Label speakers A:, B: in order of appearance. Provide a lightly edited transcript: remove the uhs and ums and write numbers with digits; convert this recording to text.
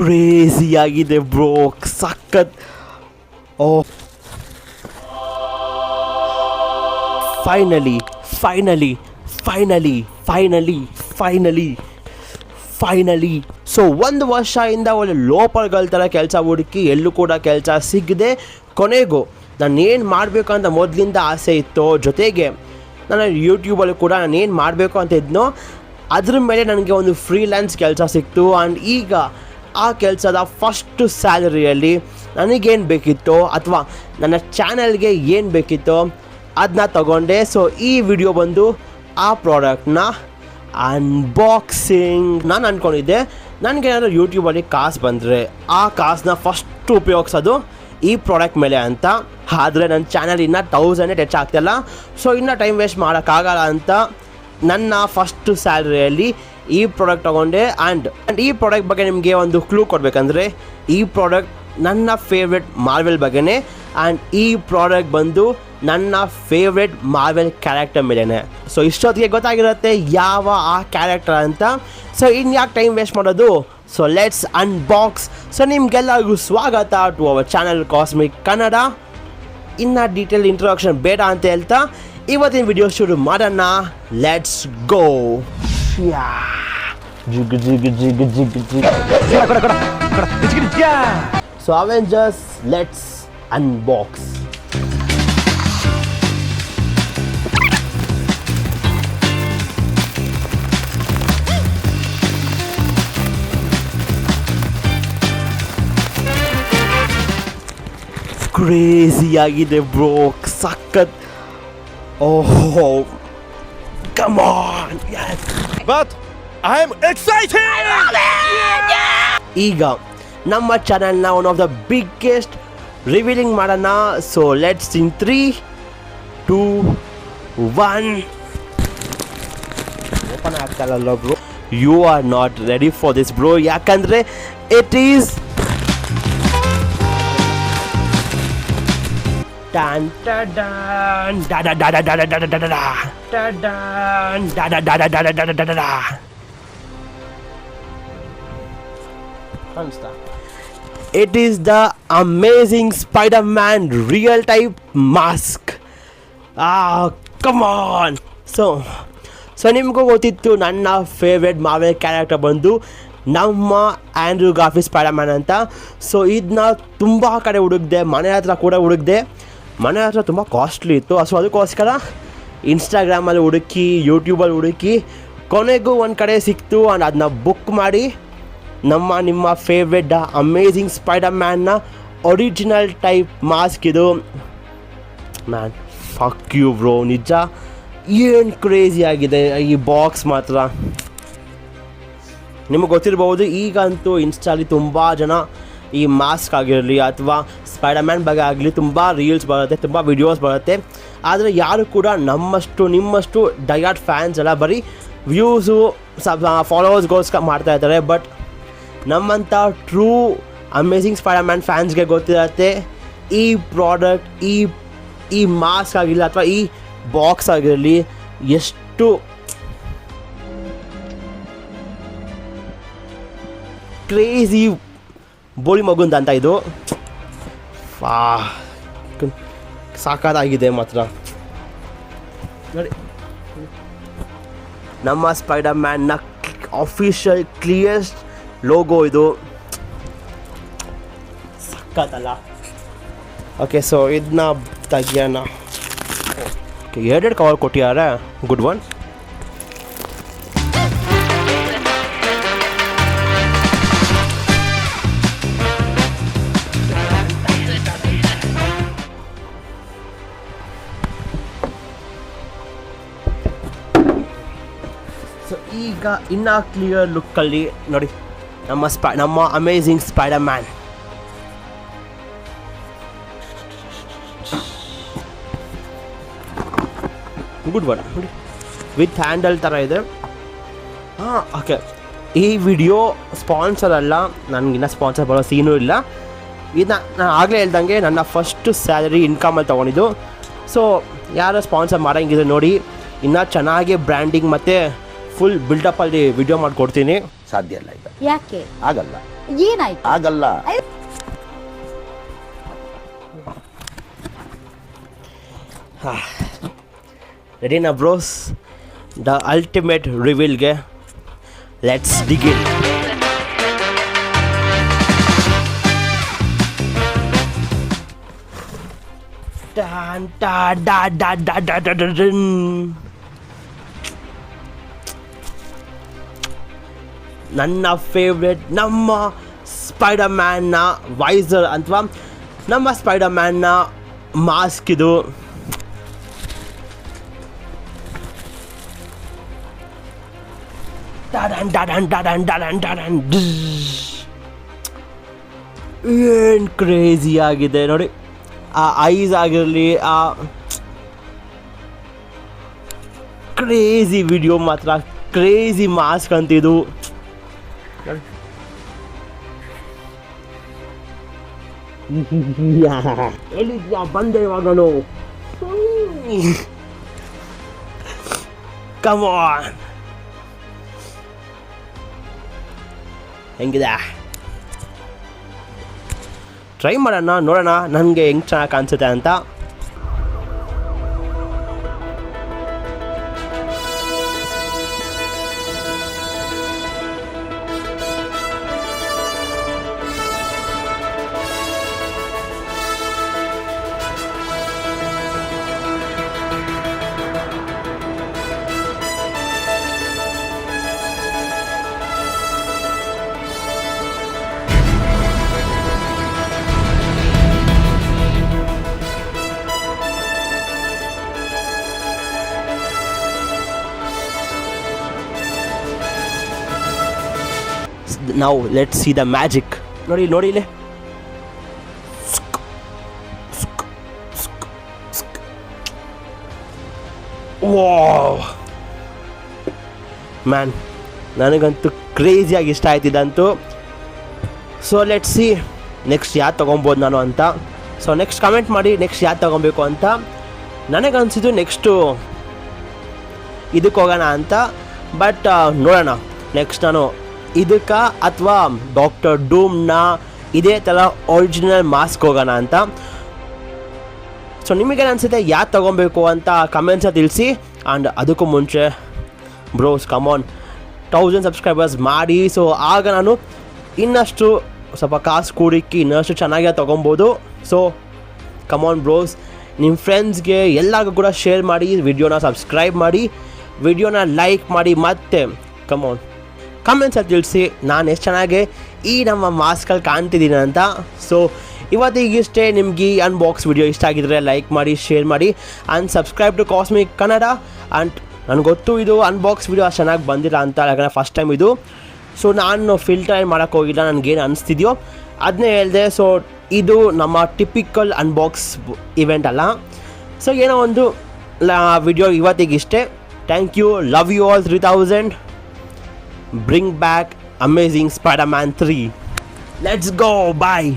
A: Crazy ಆಗಿದೆ bro, ಸಖತ್. O finally finally finally finally finally finally so 1 ವರ್ಷದಿಂದ ಒಳ್ಳೆ ಲೋಪರ್ಗಳ ಥರ ಕೆಲಸ ಹುಡುಕಿ ಎಲ್ಲೂ ಕೂಡ ಕೆಲಸ ಸಿಗದೆ ಕೊನೆಗೂ ನಾನು ಏನು ಮಾಡಬೇಕು ಅಂತ ಮೊದಲಿಂದ ಆಸೆ ಇತ್ತು. ಜೊತೆಗೆ ನಾನು ಯೂಟ್ಯೂಬಲ್ಲಿ ಕೂಡ ನಾನು ಏನು ಮಾಡಬೇಕು ಅಂತ ಇದ್ನೋ ಅದ್ರ ಮೇಲೆ ನನಗೆ ಒಂದು ಫ್ರೀಲ್ಯಾನ್ಸ್ ಕೆಲಸ ಸಿಕ್ತು. ಆ್ಯಂಡ್ ಈಗ ಆ ಕೆಲಸದ ಫಸ್ಟು ಸ್ಯಾಲರಿಯಲ್ಲಿ ನನಗೇನು ಬೇಕಿತ್ತೋ ಅಥವಾ ನನ್ನ ಚಾನಲ್ಗೆ ಏನು ಬೇಕಿತ್ತೋ ಅದನ್ನ ತಗೊಂಡೆ. ಸೊ ಈ ವಿಡಿಯೋ ಬಂದು ಆ ಪ್ರಾಡಕ್ಟ್ನ ಅನ್ಬಾಕ್ಸಿಂಗ್. ನಾನು ಅಂದ್ಕೊಂಡಿದ್ದೆ ನನಗೇನಾದರೂ ಯೂಟ್ಯೂಬಲ್ಲಿ ಕಾಸು ಬಂದರೆ ಆ ಕಾಸನ್ನ ಫಸ್ಟು ಉಪಯೋಗಿಸೋದು ಈ ಪ್ರಾಡಕ್ಟ್ ಮೇಲೆ ಅಂತ. ಆದರೆ ನನ್ನ ಚಾನಲ್ ಇನ್ನೂ 1000 ಟಚ್ ಆಗ್ತಿಲ್ಲ. ಸೊ ಇನ್ನೂ ಟೈಮ್ ವೇಸ್ಟ್ ಮಾಡೋಕ್ಕಾಗಲ್ಲ ಅಂತ ನನ್ನ ಫಸ್ಟು ಸ್ಯಾಲ್ರಿಯಲ್ಲಿ ಈ ಪ್ರಾಡಕ್ಟ್ ತೊಗೊಂಡೆ. ಆ್ಯಂಡ್ ಈ ಪ್ರಾಡಕ್ಟ್ ಬಗ್ಗೆ ನಿಮಗೆ ಒಂದು ಕ್ಲೂ ಕೊಡಬೇಕಂದ್ರೆ ಈ ಪ್ರಾಡಕ್ಟ್ ನನ್ನ ಫೇವ್ರೆಟ್ ಮಾರ್ವೆಲ್ ಬಗ್ಗೆನೇ. ಆ್ಯಂಡ್ ಈ ಪ್ರಾಡಕ್ಟ್ ಬಂದು ನನ್ನ ಫೇವ್ರೆಟ್ ಮಾರ್ವೆಲ್ ಕ್ಯಾರೆಕ್ಟರ್ ಮೇಲೇ. ಸೊ ಇಷ್ಟೊತ್ತಿಗೆ ಗೊತ್ತಾಗಿರುತ್ತೆ ಯಾವ ಆ ಕ್ಯಾರೆಕ್ಟರ್ ಅಂತ. ಸೊ ಇನ್ನು ಯಾಕೆ ಟೈಮ್ ವೇಸ್ಟ್ ಮಾಡೋದು, ಸೊ ಲೆಟ್ಸ್ ಅನ್ಬಾಕ್ಸ್. ಸೊ ನಿಮಗೆಲ್ಲರಿಗೂ ಸ್ವಾಗತ to our channel Cosmic Kannada. ಇನ್ನು ಡೀಟೇಲ್ ಇಂಟ್ರೊಡಕ್ಷನ್ ಬೇಡ ಅಂತ ಹೇಳ್ತಾ ಇವತ್ತಿನ ವಿಡಿಯೋ ಶುರು ಮಾಡೋಣ. Let's go. So Avengers, let's unbox. Crazy ಆಗಿದೆ ಬ್ರೋ, ಸಖತ್. ಓಹೋ come on, yes,
B: but I am excited.
A: ಈಗ ನಮ್ಮ ಚಾನಲ್ನ one of the biggest revealing ಮಾಡೋಣ. So let's in 3, 2, 1. ಓಪನ್ ಆಗ್ತಾರಲ್ಲ bro, you are not ready for this bro. ಯಾಕಂದರೆ it is Dun dun dun da da da da da da da da da da dun da da da da da da da da da da. It is the amazing Spider-Man real type mask. Ah, come on. So ನಿಮಗೂ ಗೊತ್ತಿತ್ತು ನನ್ನ favourite Marvel character ಬಂದು ನಮ್ಮ Andrew ಗಾರ್ಫೀಲ್ಡ್ Spiderman ಅಂತ. So ಇದನ್ನ ತುಂಬ ಕಡೆ ಹುಡುಕಿದೆ, ಮನೆ ಹತ್ರ ಕೂಡ ಹುಡುಕಿದೆ. ಮನೆ ಹತ್ರ ತುಂಬ ಕಾಸ್ಟ್ಲಿ ಇತ್ತು. ಸೊ ಅದಕ್ಕೋಸ್ಕರ ಇನ್ಸ್ಟಾಗ್ರಾಮಲ್ಲಿ ಹುಡುಕಿ, ಯೂಟ್ಯೂಬಲ್ಲಿ ಹುಡುಕಿ, ಕೊನೆಗೂ ಒಂದು ಕಡೆ ಸಿಕ್ತು. ಆ್ಯಂಡ್ ಅದನ್ನ ಬುಕ್ ಮಾಡಿ ನಿಮ್ಮ ಫೇವ್ರೆಟ್ ಅಮೇಝಿಂಗ್ ಸ್ಪೈಡರ್ಮ್ಯಾನ್ನ ಒರಿಜಿನಲ್ ಟೈಪ್ ಮಾಸ್ಕ್ ಇದು. ಮ್ಯಾನ್ ಫಕ್ ಯು ಬ್ರೋ, ನಿಜ ಏನು ಕ್ರೇಜಿ ಆಗಿದೆ ಈ ಬಾಕ್ಸ್ ಮಾತ್ರ. ನಿಮಗೆ ಗೊತ್ತಿರ್ಬೋದು, ಈಗಂತೂ ಇನ್ಸ್ಟಾಲಿ ತುಂಬ ಜನ ಈ ಮಾಸ್ಕ್ ಆಗಿರಲಿ ಅಥವಾ ಸ್ಪೈಡರ್ಮ್ಯಾನ್ ಬಗ್ಗೆ ಆಗಲಿ ತುಂಬ ರೀಲ್ಸ್ ಬರುತ್ತೆ, ತುಂಬ ವಿಡಿಯೋಸ್ ಬರುತ್ತೆ. ಆದರೆ ಯಾರು ಕೂಡ ನಿಮ್ಮಷ್ಟು ಡಯಾಟ್ ಫ್ಯಾನ್ಸ್ ಎಲ್ಲ ಬರೀ ವ್ಯೂಸು ಫಾಲೋವರ್ಸ್ಗೋಸ್ಕರ ಮಾಡ್ತಾ ಇರ್ತಾರೆ. ಬಟ್ ನಮ್ಮಂಥ ಟ್ರೂ ಅಮೇಝಿಂಗ್ ಸ್ಪೈಡರ್ಮ್ಯಾನ್ ಫ್ಯಾನ್ಸ್ಗೆ ಗೊತ್ತಿರುತ್ತೆ ಈ ಪ್ರಾಡಕ್ಟ್, ಈ ಮಾಸ್ಕ್ ಆಗಿರಲಿ ಅಥವಾ ಈ ಬಾಕ್ಸ್ ಆಗಿರಲಿ ಎಷ್ಟು ಕ್ರೇಜಿ ಬೋಳಿ ಮಗುಂದ ಅಂತ. ಇದು ಸಾಕಾಗಿದೆ ಮಾತ್ರ ನೋಡಿ. ನಮ್ಮ ಸ್ಪೈಡರ್ಮ್ಯಾನ್ನ ಅಫಿಷಿಯಲ್ ಕ್ಲಿಯರೆಸ್ಟ್ ಲೋಗೋ ಇದು, ಸಕ್ಕತ್ತಲ್ಲ. ಓಕೆ, ಸೊ ಇದನ್ನ ತೆಗಿಯೋಣ. ಓಕೆ, 2 ಕವರ್ ಕೊಟ್ಟಿದ್ದಾರೆ, ಗುಡ್ ಒನ್. ಸೊ ಈಗ ಇನ್ನೂ ಕ್ಲಿಯರ್ ಲುಕ್ಕಲ್ಲಿ ನೋಡಿ ನಮ್ಮ ಅಮೇಝಿಂಗ್ ಸ್ಪೈಡರ್ಮ್ಯಾನ್. ಗುಡ್ ಒನ್ ನೋಡಿ, ವಿತ್ ಹ್ಯಾಂಡಲ್ ಥರ ಇದೆ. ಹಾಂ, ಓಕೆ. ಈ ವಿಡಿಯೋ ಸ್ಪಾನ್ಸರ್ ಅಲ್ಲ, ನನಗಿನ್ನ ಸ್ಪಾನ್ಸರ್ ಬರೋ ಸೀನೂ ಇಲ್ಲ. ಇದನ್ನ ನಾನು ಆಗಲೇ ಹೇಳ್ದಂಗೆ ನನ್ನ ಫಸ್ಟು ಸ್ಯಾಲರಿ ಇನ್ಕಮಲ್ಲಿ ತೊಗೊಂಡಿದ್ದು. ಸೊ ಯಾರು ಸ್ಪಾನ್ಸರ್ ಮಾಡೋಂಗಿದ್ರೆ ನೋಡಿ, ಇನ್ನೂ ಚೆನ್ನಾಗಿ ಬ್ರ್ಯಾಂಡಿಂಗ್ ಮತ್ತು ಫುಲ್ ಬಿಲ್ಡಪ್ಪಲ್ಲಿ ವಿಡಿಯೋ ಮಾಡಿಕೊಡ್ತೀನಿ.
C: ಸಾಧ್ಯ ಇಲ್ಲ ಈಗ,
D: ಯಾಕೆ
C: ಆಗಲ್ಲ. ಏನಾಯ್ತು?
D: ಆಗಲ್ಲ.
A: ರೆಡಿನಾ ಬ್ರೋಸ್? ದ ಅಲ್ಟಿಮೇಟ್ ರಿವೀಲ್ಗೆ ಲೆಟ್ಸ್ ಬಿಗಿನ್. ನನ್ನ ಫೇವ್ರೆಟ್ ನಮ್ಮ ಸ್ಪೈಡರ್ ಮ್ಯಾನ್ನ ವೈಸರ್ ಅಥವಾ ನಮ್ಮ ಸ್ಪೈಡರ್ ಮ್ಯಾನ್ನ ಮಾಸ್ಕ್ ಇದು. ಏನು ಕ್ರೇಜಿ ಆಗಿದೆ ನೋಡಿ, ಆ ಐಸ್ ಆಗಿರಲಿ, ಆ ಕ್ರೇಜಿ ವಿಡಿಯೋ ಮಾತ್ರ, ಕ್ರೇಜಿ ಮಾಸ್ಕ್ ಅಂತಿದು. ಎಲ್ಲಿದ್ಯಾ? ಬಂದೆ ಇವಾಗ ನಾನು. Come on. ಹೆಂಗಿದೆ? ಟ್ರೈ ಮಾಡೋಣ, ನೋಡೋಣ ನನಗೆ ಹೆಂಗೆ ಚೆನ್ನಾಗಿ ಕಾಣಿಸುತ್ತೆ ಅಂತ. Now let's see the magic. ನೋಡಿ ನೋಡಿ ಇಲ್ಲಿ. ವಾವ್ ಮ್ಯಾನ್, ನನಗಂತೂ ಕ್ರೇಜಿಯಾಗಿ ಇಷ್ಟ ಆಯ್ತಿದ್ದಂತೂ. ಸೊ ಲೆಟ್ಸ್ ಸಿ ನೆಕ್ಸ್ಟ್ ಯಾವ್ದು ತೊಗೊಬೋದು ನಾನು ಅಂತ. ಸೊ ನೆಕ್ಸ್ಟ್ ಕಮೆಂಟ್ ಮಾಡಿ ನೆಕ್ಸ್ಟ್ ಯಾವ್ದು ತೊಗೊಬೇಕು ಅಂತ. ನನಗನ್ಸಿದ್ದು ನೆಕ್ಸ್ಟು ಇದಕ್ಕೆ ಹೋಗೋಣ ಅಂತ. ಬಟ್ ನೋಡೋಣ ನೆಕ್ಸ್ಟ್ ನಾನು ಇದಕ್ಕೆ ಅಥವಾ ಡಾಕ್ಟರ್ ಡೂಮ್ನ ಇದೇ ಥರ ಒರಿಜಿನಲ್ ಮಾಸ್ಕ್ ಹೋಗೋಣ ಅಂತ. ಸೊ ನಿಮಗೇನು ಅನಿಸುತ್ತೆ ಯಾವ್ದು ತೊಗೊಬೇಕು ಅಂತ ಕಮೆಂಟ್ಸಲ್ಲಿ ತಿಳಿಸಿ. ಆ್ಯಂಡ್ ಅದಕ್ಕೂ ಮುಂಚೆ ಬ್ರೋಸ್ ಕಮಾನ್ 1000 ಸಬ್ಸ್ಕ್ರೈಬರ್ಸ್ ಮಾಡಿ. ಸೊ ಆಗ ನಾನು ಇನ್ನಷ್ಟು ಸ್ವಲ್ಪ ಕಾಸು ಕೂಡಿಕ್ಕಿ ಇನ್ನಷ್ಟು ಚೆನ್ನಾಗಿ ತೊಗೊಬೋದು. ಸೊ ಕಮಾನ್ ಬ್ರೋಸ್, ನಿಮ್ಮ ಫ್ರೆಂಡ್ಸ್ಗೆ ಎಲ್ಲರಿಗೂ ಕೂಡ ಶೇರ್ ಮಾಡಿ, ವಿಡಿಯೋನ ಸಬ್ಸ್ಕ್ರೈಬ್ ಮಾಡಿ, ವಿಡಿಯೋನ ಲೈಕ್ ಮಾಡಿ, ಮತ್ತು ಕಮಾನ್ ಕಮೆಂಟ್ಸಲ್ಲಿ ತಿಳಿಸಿ ನಾನು ಎಷ್ಟು ಚೆನ್ನಾಗಿ ಈ ನಮ್ಮ ಮಾಸ್ಕಲ್ಲಿ ಕಾಣ್ತಿದ್ದೀನಿ ಅಂತ. ಸೊ ಇವತ್ತಿಗಿಷ್ಟೇ. ನಿಮ್ಗೆ ಈ ಅನ್ಬಾಕ್ಸ್ ವಿಡಿಯೋ ಇಷ್ಟ ಆಗಿದ್ರೆ ಲೈಕ್ ಮಾಡಿ, ಶೇರ್ ಮಾಡಿ, and subscribe to Cosmic Kannada. And ನನಗೆ ಗೊತ್ತು ಇದು ಅನ್ಬಾಕ್ಸ್ ವಿಡಿಯೋ ಅಷ್ಟು ಚೆನ್ನಾಗಿ ಬಂದಿಲ್ಲ ಅಂತ, ಯಾಕಂದರೆ ಫಸ್ಟ್ ಟೈಮ್ ಇದು. ಸೊ ನಾನು ಫಿಲ್ಟರ್ ಏನು ಮಾಡೋಕ್ಕೆ ಹೋಗಿಲ್ಲ, ನನಗೇನು ಅನಿಸ್ತಿದೆಯೋ ಅದನ್ನೇ ಹೇಳಿದೆ. ಸೊ ಇದು ನಮ್ಮ ಟಿಪಿಕಲ್ ಅನ್ಬಾಕ್ಸ್ ಇವೆಂಟ್ ಅಲ್ಲ. ಸೊ ಏನೋ ಒಂದು ವಿಡಿಯೋ ಇವತ್ತಿಗಿಷ್ಟೇ. Thank you, love you all 3000. Bring back Amazing Spider-Man 3. Let's go, bye.